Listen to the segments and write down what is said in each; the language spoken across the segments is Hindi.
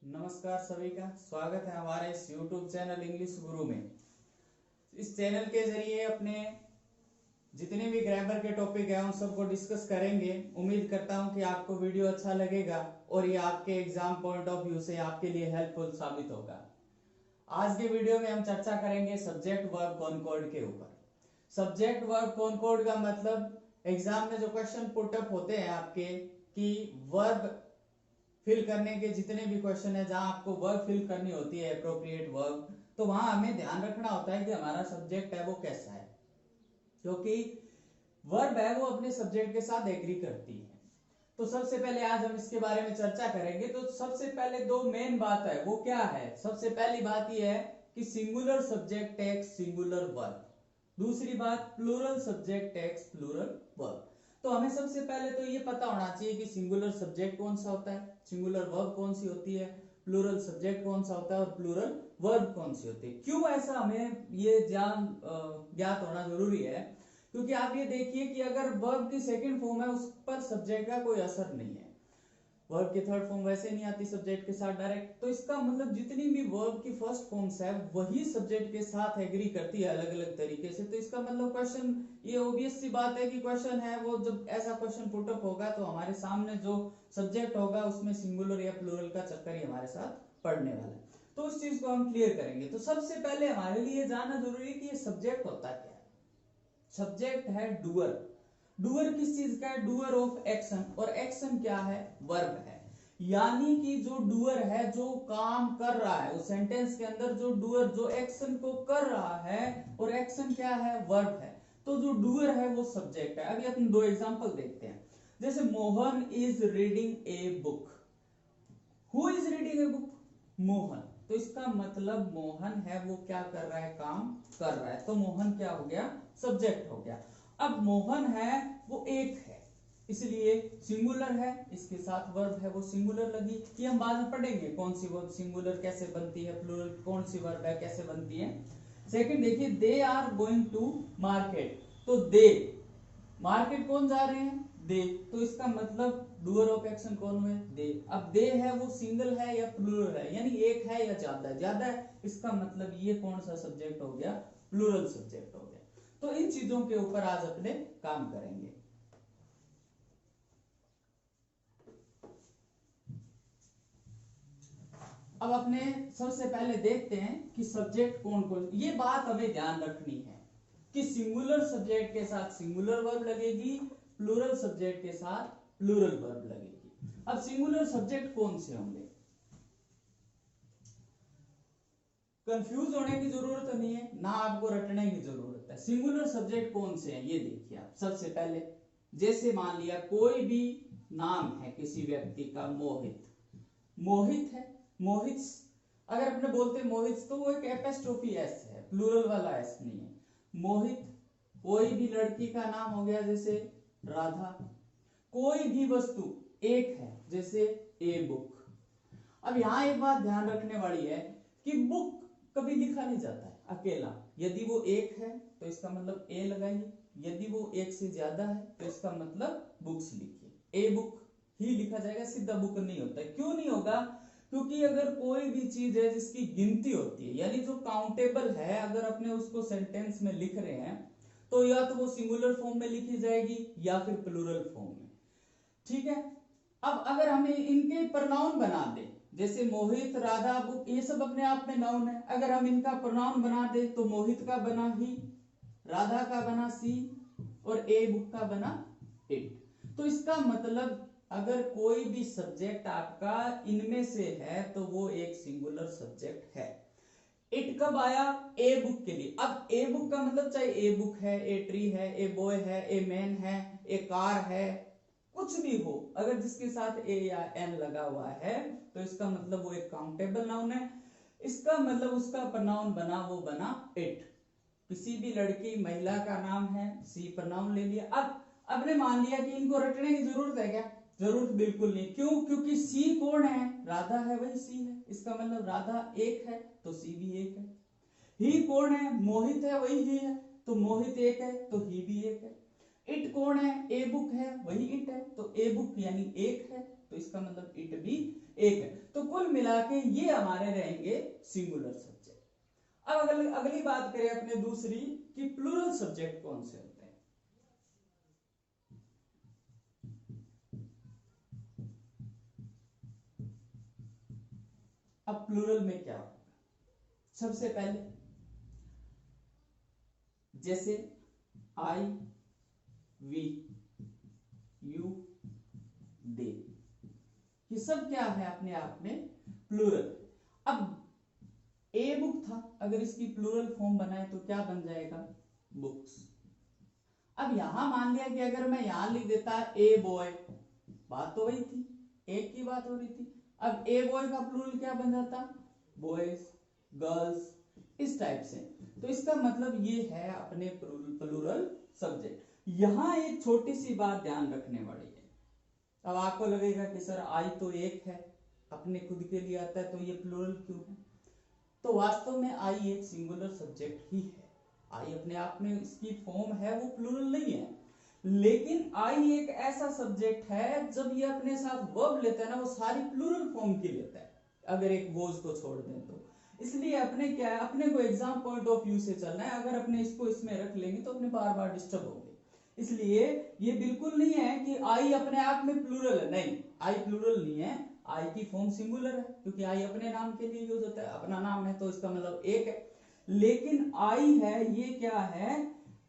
नमस्कार सभी का स्वागत है हमारे इस YouTube चैनल इंग्लिश गुरु में। इस चैनल के जरिए अपने जितने भी ग्रामर के टॉपिक हैं उन सबको डिस्कस करेंगे। उम्मीद करता हूं कि आपको वीडियो अच्छा लगेगा और ये आपके एग्जाम पॉइंट ऑफ व्यू से आपके लिए हेल्पफुल साबित होगा। आज के वीडियो में हम चर्चा करेंगे सब्जेक्ट वर्ब कॉनकॉर्ड के ऊपर। सब्जेक्ट वर्ब कॉनकॉर्ड का मतलब एग्जाम में जो क्वेश्चन पुट अप होते हैं आपके कि वर्ब फिल करने के जितने भी क्वेश्चन है जहां आपको वर्ब फिल करनी होती है एप्रोप्रिएट वर्ब, तो वहां हमें ध्यान रखना होता है कि हमारा सब्जेक्ट है वो कैसा है, क्योंकि वर्ब है वो अपने सब्जेक्ट के साथ एग्री करती है। तो सबसे पहले आज हम इसके बारे में चर्चा करेंगे। तो सबसे पहले दो मेन बात है वो क्या है। सबसे पहली बात यह है कि singular subject takes singular verb, दूसरी बात plural subject takes plural verb. तो हमें सबसे पहले तो ये पता होना चाहिए कि सिंगुलर सब्जेक्ट कौन सा होता है, सिंगुलर वर्ब कौन सी होती है, प्लूरल सब्जेक्ट कौन सा होता है और प्लूरल वर्ब कौन सी होती है। क्यों ऐसा हमें ये ज्ञात होना जरूरी है, क्योंकि आप ये देखिए कि अगर वर्ब की सेकंड फॉर्म है उस पर सब्जेक्ट का कोई असर नहीं है। वर्ब की थर्ड फॉर्म वैसे नहीं आती सब्जेक्ट के साथ डायरेक्ट, तो इसका मतलब जितनी भी वर्ब की फर्स्ट फॉर्म्स है वही सब्जेक्ट के साथ एग्री करती है अलग अलग तरीके से। तो इसका मतलब क्वेश्चन ये ऑब्वियस सी बात है कि क्वेश्चन है वो जब ऐसा क्वेश्चन पुट अप होगा तो हमारे सामने जो सब्जेक्ट होगा उसमें सिंगुलर या प्लूरल का चक्कर ही हमारे साथ पड़ने वाला है। तो उस चीज को हम क्लियर करेंगे। तो सबसे पहले हमारे लिए जानना जरूरी है कि ये सब्जेक्ट होता क्या है। सब्जेक्ट है डूअर। डूअर किस चीज का है, डूअर ऑफ एक्शन, और एक्शन क्या है, वर्ब है। यानी कि जो डूअर है जो काम कर रहा है उस सेंटेंस के अंदर, जो डूअर जो एक्शन को कर रहा है और एक्शन क्या है, वर्ब है। तो जो डूअर है वो सब्जेक्ट है। अभी अपन दो एग्जांपल देखते हैं। जैसे Mohan is reading a book. Who is reading a book, Mohan. तो इसका मतलब मोहन है वो क्या कर रहा है, काम कर रहा है। तो मोहन क्या हो गया, सब्जेक्ट हो गया। अब मोहन है वो एक है इसलिए सिंगुलर है, इसके साथ वर्ब है वो सिंगुलर लगी। ये हम बाद में पढ़ेंगे कौन सी वर्ब सिंगुलर कैसे बनती है, प्लूरल कौन सी वर्ब है कैसे बनती है। सेकंड देखिए, they are going to market. तो दे, मार्केट कौन जा रहे हैं, दे। तो इसका मतलब डूअर ऑफ एक्शन कौन हुए, दे। अब दे है वो सिंगल है या प्लूरल है, यानी एक है या ज्यादा है, ज्यादा है। इसका मतलब ये कौन सा सब्जेक्ट हो गया, प्लूरल सब्जेक्ट हो गया। तो इन चीजों के ऊपर आज अपने काम करेंगे। अब अपने सबसे पहले देखते हैं कि सब्जेक्ट कौन कौन। ये बात हमें ध्यान रखनी है कि सिंगुलर सब्जेक्ट के साथ सिंगुलर वर्ब लगेगी, प्लूरल सब्जेक्ट के साथ प्लूरल वर्ब लगेगी। अब सिंगुलर सब्जेक्ट कौन से होंगे, कंफ्यूज होने की जरूरत नहीं है ना आपको रटने की जरूरत है। सिंगुलर सब्जेक्ट कौन से हैं ये देखिए आप। सबसे पहले जैसे मान लिया कोई भी नाम है किसी व्यक्ति का, मोहित, मोहित है, मोहित। अगर अपने बोलते मोहित तो वो एक एपोस्ट्रोफी एस है, प्लूरल वाला एस नहीं है। मोहित, कोई भी लड़की का नाम हो गया जैसे राधा, कोई भी वस्तु एक है जैसे ए बुक। अब यहां एक बात ध्यान रखने वाली है कि बुक कभी लिखा नहीं जाता है अकेला। यदि वो एक है तो इसका मतलब ए लगाइए, यदि वो एक से ज्यादा है तो इसका मतलब बुक्स लिखिए। ए बुक ही लिखा जाएगा, सीधा बुक नहीं होता है। क्यों नहीं होगा, क्योंकि अगर कोई भी चीज है जिसकी गिनती होती है यानी जो काउंटेबल है, अगर अपने उसको सेंटेंस में लिख रहे हैं तो या तो वो सिंगुलर फॉर्म में लिखी जाएगी या फिर प्लूरल फॉर्म में। ठीक है। अब अगर हमें इनके प्रोनाउन बना दे, जैसे मोहित, राधा, बुक, ये सब अपने आप में नाउन है। अगर हम इनका प्रोनाउन बना दे तो मोहित का बना ही, राधा का बना सी और ए बुक का बना इट। तो इसका मतलब अगर कोई भी सब्जेक्ट आपका इनमें से है तो वो एक सिंगुलर सब्जेक्ट है। इट कब आया, ए बुक के लिए। अब ए बुक का मतलब चाहे ए बुक है, ए ट्री है, ए बॉय है, ए मैन है, ए कार है, कुछ भी हो, अगर जिसके साथ ए या एन लगा हुआ है तो इसका मतलब वो एक काउंटेबल नाउन है। इसका मतलब उसका प्रोनाउन बना वो बना इट। किसी भी लड़की महिला का नाम है, सी प्रोनाउन ले लिया। अब आपने मान लिया कि इनको रटने की जरूरत है क्या, जरूरत बिल्कुल नहीं। क्यों, क्योंकि सी कौन है, राधा है वही सी है। इसका मतलब राधा एक है तो सी भी एक है। ही कौन है, मोहित है वही ही है, तो मोहित एक है तो ही भी एक है। इट कौन है, ए बुक है वही इट है, तो ए बुक यानी एक है तो इसका मतलब इट भी एक है। तो कुल मिला के ये हमारे रहेंगे सिंगुलर सब्जेक्ट। अब अगली बात करें अपने दूसरी कि प्लूरल सब्जेक्ट कौन से होते हैं। अब प्लूरल में क्या होगा, सबसे पहले जैसे आई, वी, यू, दे, ये सब क्या है अपने आप में प्लूरल। अब ए बुक था, अगर इसकी प्लूरल फॉर्म बनाए तो क्या बन जाएगा, बुक्स। अब यहां मान लिया कि अगर मैं यहां लिख देता ए बॉय, बात तो वही थी, एक की बात हो रही थी। अब ए बॉय का प्लूरल क्या बन जाता, बॉयज, गर्ल्स, इस टाइप से। तो इसका मतलब ये है अपने प्लूरल सब्जेक्ट। यहां एक छोटी सी बात ध्यान रखने वाली है। अब आपको लगेगा कि सर आई तो एक है, अपने खुद के लिए आता है, तो ये प्लूरल क्यों है। तो वास्तव में आई एक सिंगुलर सब्जेक्ट ही है। आई अपने आप में इसकी फॉर्म है वो प्लूरल नहीं है, लेकिन आई एक ऐसा सब्जेक्ट है जब ये अपने साथ वर्ब लेता है ना, वो सारी प्लूरल फॉर्म की लेता है, अगर एक वॉज को छोड़ दें तो। इसलिए अपने क्या है, अपने को एग्जाम पॉइंट ऑफ व्यू से चलना है। अगर अपने इसको इसमें रख लेंगे तो अपने बार बार डिस्टर्ब होंगे। इसलिए ये बिल्कुल नहीं है कि आई अपने आप में प्लूरल है, नहीं, आई प्लूरल नहीं है, आई की फॉर्म सिंगुलर है, क्योंकि आई अपने नाम के लिए यूज होता है, अपना नाम है तो इसका मतलब एक है। लेकिन आई है ये क्या है,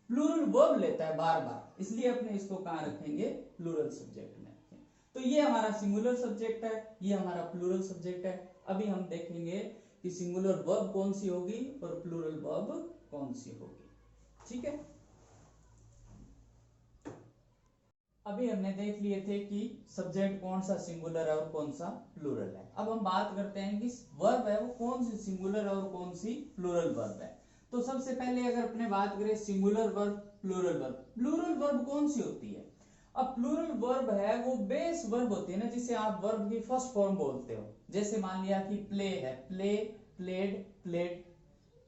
प्लूरल वर्ब लेता है बार बार, इसलिए अपने इसको कहां रखेंगे, प्लूरल सब्जेक्ट में रखेंगे। तो ये हमारा सिंगुलर सब्जेक्ट है, ये हमारा प्लूरल सब्जेक्ट है। अभी हम देखेंगे कि सिंगुलर वर्ब कौन सी होगी और प्लूरल वर्ब कौन सी होगी, ठीक है। अभी हमने देख लिए थे कि सब्जेक्ट कौन सा सिंगुलर है और कौन सा प्लूरल है। अब हम बात करते हैं कि वर्ब है वो कौन सी सिंगुलर और कौन सी प्लूरल वर्ब है। तो सबसे पहले अगर अपने बात करें singular verb, plural verb, plural verb कौन सी होती है। अब प्लूरल वर्ब है वो बेस वर्ब होती है ना, जिसे आप वर्ब की फर्स्ट फॉर्म बोलते हो। जैसे मान लिया कि प्ले है, play, played, played,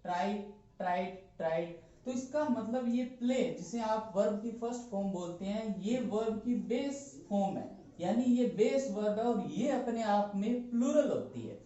try, tried, tried. तो इसका मतलब ये प्ले, जिसे आप वर्ब की फर्स्ट फॉर्म बोलते हैं, ये वर्ब की बेस फॉर्म है, यानी ये बेस वर्ब है और ये अपने आप में प्लूरल होती है।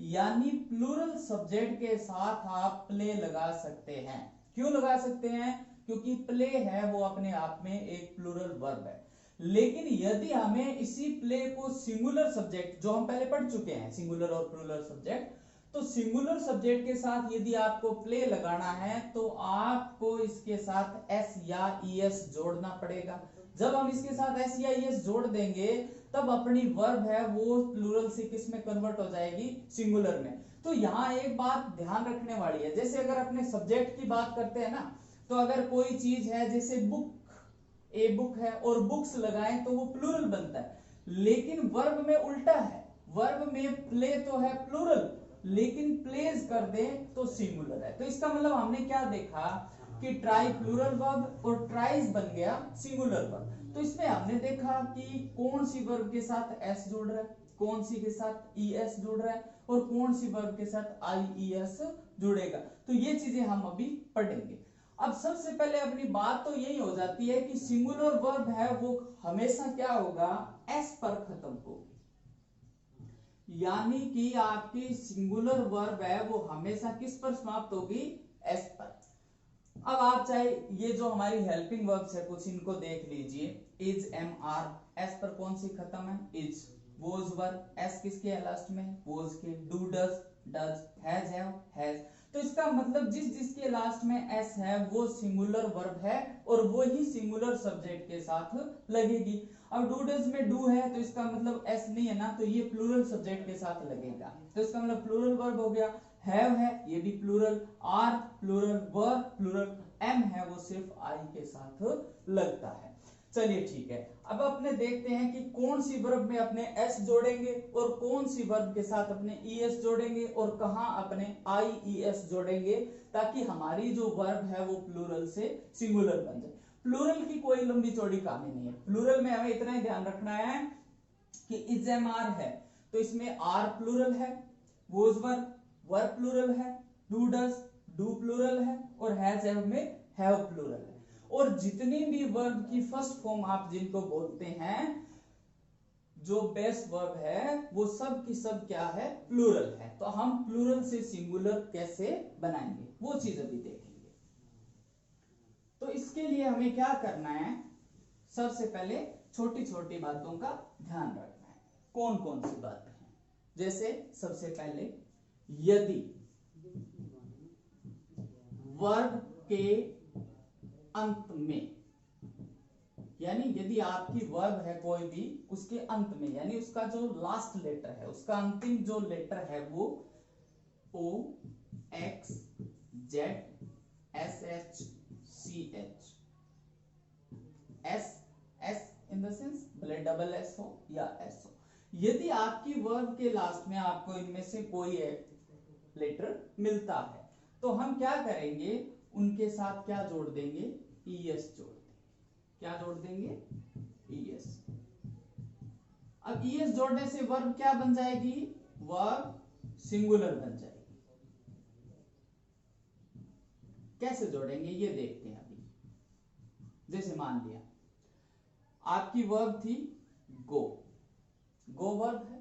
यानी प्लूरल सब्जेक्ट के साथ आप प्ले लगा सकते हैं। क्यों लगा सकते हैं, क्योंकि प्ले है वो अपने आप में एक प्लूरल वर्ब है। लेकिन यदि हमें इसी प्ले को सिंगुलर सब्जेक्ट, जो हम पहले पढ़ चुके हैं सिंगुलर और प्लूरल सब्जेक्ट, तो सिंगुलर सब्जेक्ट के साथ यदि आपको प्ले लगाना है तो आपको इसके साथ एस या ईएस जोड़ना पड़ेगा। जब हम इसके साथ एस या ईएस जोड़ देंगे तब अपनी वर्ब है वो प्लूरल से किस में कन्वर्ट हो जाएगी, सिंगुलर में। तो यहाँ एक बात ध्यान रखने वाली है, जैसे अगर अपने सब्जेक्ट की बात करते हैं ना, तो अगर कोई चीज है जैसे बुक, ए बुक है और बुक्स लगाएं तो वो प्लूरल बनता है। लेकिन वर्ब में उल्टा है, वर्ब में प्ले तो है प्लूरल, लेकिन प्लेज कर दे तो सिंगुलर है। तो इसका मतलब हमने क्या देखा कि ट्राई प्लूरल वर्ब और ट्राइज बन गया सिंगुलर वर्ब। तो इसमें हमने देखा कि कौन सी वर्ब के साथ एस जुड़ रहा है, कौन सी के साथ ईएस जुड़ रहा है और कौन सी वर्ब के साथ आईईएस जुड़ेगा। तो ये चीजें हम अभी पढ़ेंगे। अब सबसे पहले अपनी बात तो यही हो जाती है कि सिंगुलर वर्ब है वो हमेशा क्या होगा, एस पर खत्म होगी। यानी कि आपकी सिंगुलर वर्ब है वो हमेशा किस पर समाप्त होगी, एस पर। अब आप चाहे ये जो हमारी हेल्पिंग वर्ब्स है कुछ इनको देख लीजिए, इज, एम, आर, एस पर कौन सी खत्म है, इज। वोज वर्ब, एस किसके है लास्ट में, वोज के। Do, does, does, has, has. तो इसका मतलब जिस जिसके लास्ट में एस है वो सिंगुलर वर्ब है और वो ही सिंगुलर सब्जेक्ट के साथ लगेगी। अब डू डज में डू है तो इसका मतलब एस नहीं है ना, तो ये प्लूरल सब्जेक्ट के साथ लगेगा, तो इसका मतलब प्लूरल वर्ब हो गया। हैव है ये भी plural, are plural, were plural, am है वो सिर्फ आई के साथ लगता है। चलिए ठीक है, अब अपने देखते हैं कि कौन सी वर्ब में अपने एस जोड़ेंगे और कौन सी वर्ब के साथ अपने ईएस जोड़ेंगे और कहां अपने आईईएस जोड़ेंगे, ताकि हमारी जो वर्ब है वो प्लूरल से सिंगुलर बन जाए। प्लूरल की कोई लंबी चौड़ी कहानी नहीं है। प्लूरल में हमें इतना ही ध्यान रखना है कि इज, एम, आर है तो इसमें आर प्लूरल है, वोज वर्ब प्लूरल है, डू डज डू प्लूरल है और हैव में हैव प्लूरल है। और जितनी भी वर्ब की फर्स्ट फॉर्म आप जिनको बोलते हैं जो बेस वर्ब है वो सब की सब क्या है, प्लूरल है। तो हम प्लूरल से सिंगुलर कैसे बनाएंगे वो चीज अभी देखेंगे। तो इसके लिए हमें क्या करना है, सबसे पहले छोटी छोटी बातों का ध्यान रखना है। कौन कौन सी बातें हैं, जैसे सबसे पहले यदि वर्ब के अंत में, यानी यदि आपकी वर्ब है कोई भी, उसके अंत में यानी उसका जो लास्ट लेटर है, उसका अंतिम जो लेटर है वो O X Z S H C H S in the sense भले डबल S हो या S हो, यदि आपकी वर्ब के लास्ट में आपको इनमें से कोई एक लेटर मिलता है तो हम क्या करेंगे, उनके साथ क्या जोड़ देंगे, ES जोड़ देंगे। क्या जोड़ देंगे, ES। अब ES जोड़ने से वर्ब क्या बन जाएगी, वर्ब सिंगुलर बन जाएगी। कैसे जोड़ेंगे ये देखते हैं अभी। जैसे मान लिया आपकी वर्ब थी गो, गो वर्ब है,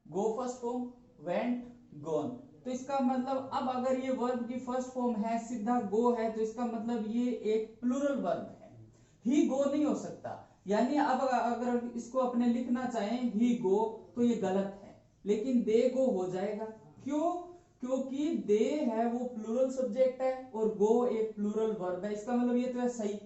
गो फर्स्ट फॉर्म, वेंट, गॉन। तो इसका मतलब अब अगर ये वर्ब की फर्स्ट फॉर्म है, सीधा गो है, तो इसका मतलब ये एक प्लूरल वर्ब है। ही गो नहीं हो सकता, यानी अब अगर इसको अपने लिखना चाहें ही गो तो ये गलत है, लेकिन दे गो हो जाएगा। क्यों, क्योंकि दे है वो प्लूरल सब्जेक्ट है और गो एक प्लूरल वर्ब है, इसका मतलब ये तो है सही।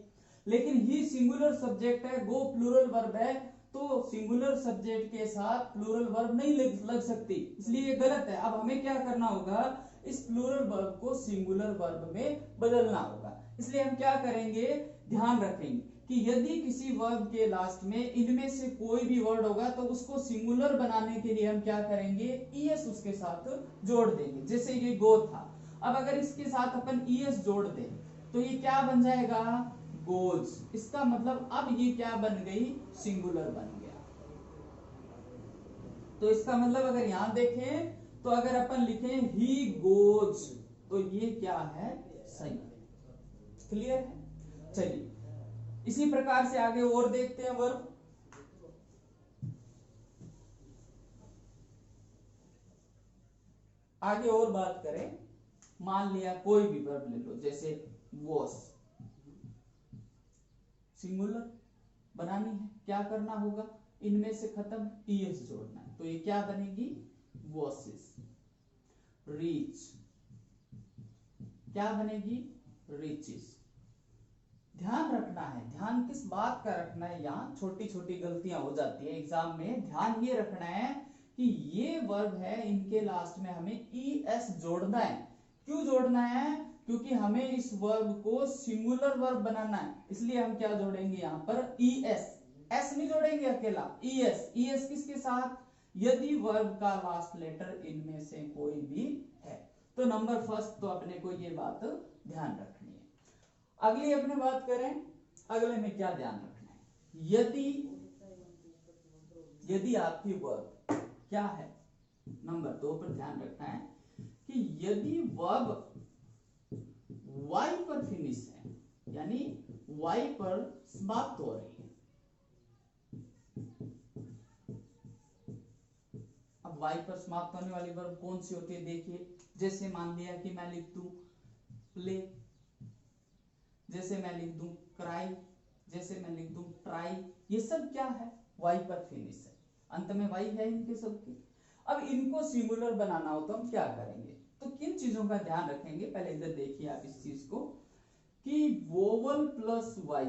लेकिन ही सिंगुलर सब्जेक्ट है, गो प्लूरल वर्ब है, तो सिंगुलर सब्जेक्ट के साथ प्लूरल वर्ब नहीं लग सकती, इसलिए ये गलत है। अब हमें क्या करना होगा, इस प्लूरल वर्ब को सिंगुलर वर्ब में बदलना होगा। इसलिए हम क्या करेंगे, ध्यान रखेंगे कि यदि किसी वर्ब के लास्ट में इनमें से कोई भी वर्ड होगा तो उसको सिंगुलर बनाने के लिए हम क्या करेंगे, ES उसके साथ जोड़ देंगे। जैसे ये गो था, अब अगर इसके साथ अपन ES जोड़ दें तो ये क्या बन जाएगा, गोज। इसका मतलब अब ये क्या बन गई, सिंगुलर बन गया। तो इसका मतलब अगर यहां देखें तो अगर अपन लिखें ही गोज तो ये क्या है, सही। क्लियर है, चलिए इसी प्रकार से आगे और देखते हैं वर्ब। आगे और बात करें, मान लिया कोई भी वर्ब ले लो, जैसे वॉश, सिंगुलर बनानी है, क्या करना होगा, इनमें से खत्म ES जोड़ना है, तो ये क्या बनेगी, वॉसेस। रीच क्या बनेगी, रिचेस। ध्यान रखना है, ध्यान किस बात का रखना है, यहाँ छोटी छोटी गलतियां हो जाती है एग्जाम में। ध्यान ये रखना है कि ये वर्ब है, इनके लास्ट में हमें ES जोड़ना है। क्यों जोड़ना है, क्योंकि हमें इस वर्ब को सिंगुलर वर्ब बनाना है, इसलिए हम क्या जोड़ेंगे यहाँ पर ES। S नहीं जोड़ेंगे अकेला, ES। ES किसके साथ, यदि वर्ब का लास्ट लेटर इनमें से कोई भी है। तो नंबर फर्स्ट तो अपने को ये बात ध्यान रखनी है। अगली अपने बात करें, अगले में क्या ध्यान रखना है, यदि आपकी वर्ब क्या है, नंबर 2 पर ध्यान रखना है कि यदि वर्ब Y पर फिनिश है, यानी Y पर समाप्त हो रही है। अब Y पर समाप्त होने वाली वर्ब कौन सी होती है, देखिए जैसे मान लिया कि मैं लिख दूं प्ले, जैसे मैं लिख दूं क्राई, जैसे मैं लिख दूं ट्राई, ये सब क्या है, Y पर फिनिश है, अंत में Y है इनके सबके। अब इनको सिंगुलर बनाना हो तो हम क्या करेंगे, तो किन चीजों का ध्यान रखेंगे, पहले इधर देखिए आप इस चीज को कि वोवल प्लस Y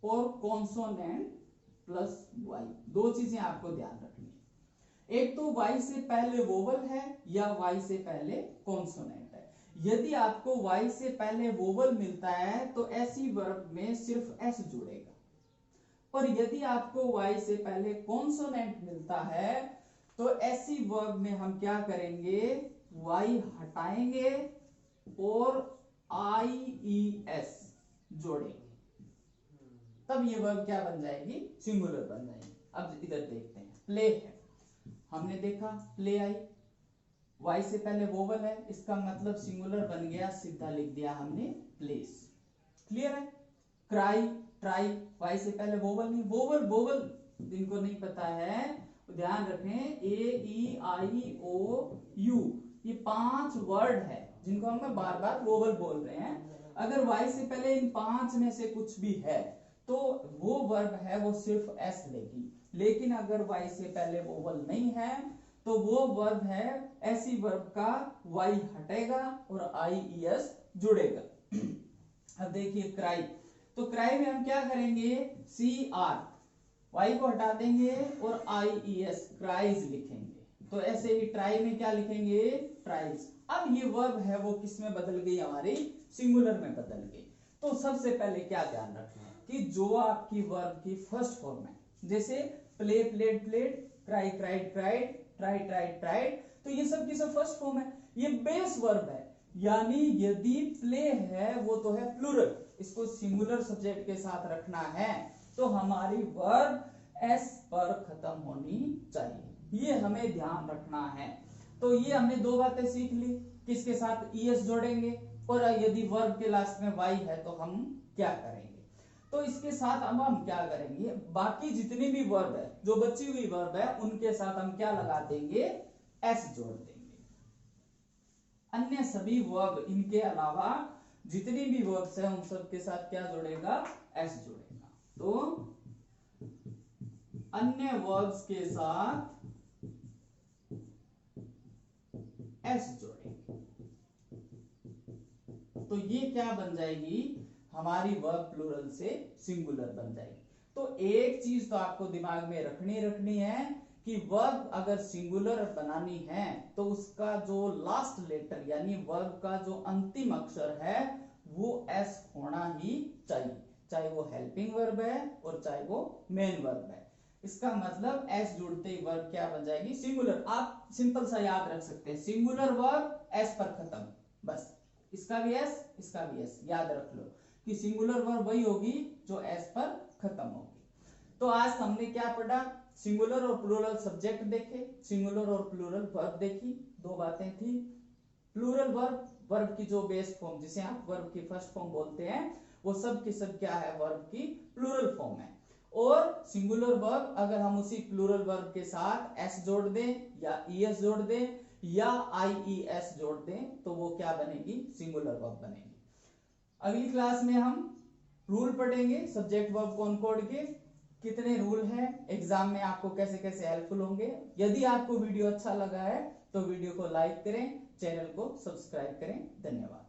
और कॉन्सोनेंट प्लस Y, दो चीजें आपको ध्यान रखनी है। एक तो Y से पहले वोवल है या Y से पहले कॉन्सोनेंट है। यदि आपको Y से पहले वोवल मिलता है तो ऐसी वर्ब में सिर्फ S जुड़ेगा, और यदि आपको Y से पहले कॉन्सोनेंट मिलता है तो ऐसी वर्ब में हम क्या करेंगे, Y हटाएंगे और IES जोड़ेंगे, तब ये वर्ब क्या बन जाएगी, सिंगुलर बन जाएगी। अब इधर देखते हैं, प्ले है, हमने देखा प्ले आई, Y से पहले वोवल है, इसका मतलब सिंगुलर बन गया, सीधा लिख दिया हमने प्लेस। क्लियर है, क्राई ट्राई, वाई से पहले वोवल नहीं, वोवल वोवल जिनको नहीं पता है ध्यान रखें, ए ई आई ओ यू, ये 5 वर्ड है जिनको हम बार बार वोवल बोल रहे हैं। अगर वाई से पहले इन 5 में से कुछ भी है तो वो वर्ब है वो सिर्फ एस लेगी, लेकिन अगर वाई से पहले वोवल नहीं है तो वो वर्ब है ऐसी वर्ब का वाई हटेगा और आई ई एस जुड़ेगा। अब देखिए क्राई, तो क्राई में हम क्या करेंगे, सी आर, वाई को हटा देंगे और आई ई एस क्राइज लिखेंगे। तो ऐसे ही ट्राई में क्या लिखेंगे, ट्राइज। अब ये वर्ब है वो किस में बदल गई, हमारी सिंगुलर में बदल गई। तो सबसे पहले क्या ध्यान रखना है कि जो आपकी वर्ब की फर्स्ट फॉर्म है, जैसे play played played, cry cried cried, try tried tried, तो ये सब की सब फर्स्ट फॉर्म है, ये बेस वर्ब है। यानी यदि प्ले है वो तो है प्लूरल, इसको सिंगुलर सब्जेक्ट के साथ रखना है तो हमारी वर्ब एस पर खत्म होनी चाहिए, ये हमें ध्यान रखना है। तो ये हमने 2 बातें सीख ली, किसके साथ ईएस जोड़ेंगे और यदि वर्ब के लास्ट में वाई है तो हम क्या करेंगे। तो इसके साथ अब हम क्या करेंगे, बाकी जितनी भी वर्ब है, जो बची हुई वर्ब है उनके साथ हम क्या लगा देंगे, एस जोड़ देंगे। अन्य सभी वर्ब, इनके अलावा जितनी भी वर्ब्स है उन सब के साथ क्या जोड़ेगा, एस जोड़ेगा। तो अन्य वर्ब्स के साथ एस जोड़ेंगे तो ये क्या बन जाएगी, हमारी वर्ब प्लूरल से सिंगुलर बन जाएगी। तो एक चीज तो आपको दिमाग में रखनी है कि वर्ब अगर सिंगुलर बनानी है तो उसका जो लास्ट लेटर यानी वर्ब का जो अंतिम अक्षर है वो एस होना ही चाहिए, चाहे वो हेल्पिंग वर्ब है और चाहे वो मेन वर्ब है। इसका मतलब एस जुड़ते ही वर्ब क्या बन जाएगी, सिंगुलर। आप सिंपल सा याद रख सकते हैं, सिंगुलर वर्ब एस पर खत्म, बस इसका भी एस इसका भी एस, याद रख लो कि सिंगुलर वर्ब वही होगी जो एस पर खत्म होगी। तो आज हमने क्या पढ़ा, सिंगुलर और प्लूरल सब्जेक्ट देखे, सिंगुलर और प्लूरल वर्ब देखी, 2 बातें थी। प्लूरल वर्ब, वर्ब की जो बेस फॉर्म जिसे आप वर्ब की फर्स्ट फॉर्म बोलते हैं, वो सब की सब क्या है, वर्ब की प्लूरल फॉर्म है। और सिंगुलर वर्ब अगर हम उसी प्लूरल वर्ब के साथ एस जोड़ दें या ईएस जोड़ दें या आईईएस जोड़ दें तो वो क्या बनेगी, सिंगुलर वर्ब बनेगी। अगली क्लास में हम रूल पढ़ेंगे सब्जेक्ट वर्ब कॉनकॉर्ड के, कितने रूल हैं, एग्जाम में आपको कैसे कैसे हेल्पफुल होंगे। यदि आपको वीडियो अच्छा लगा है तो वीडियो को लाइक करें, चैनल को सब्सक्राइब करें। धन्यवाद।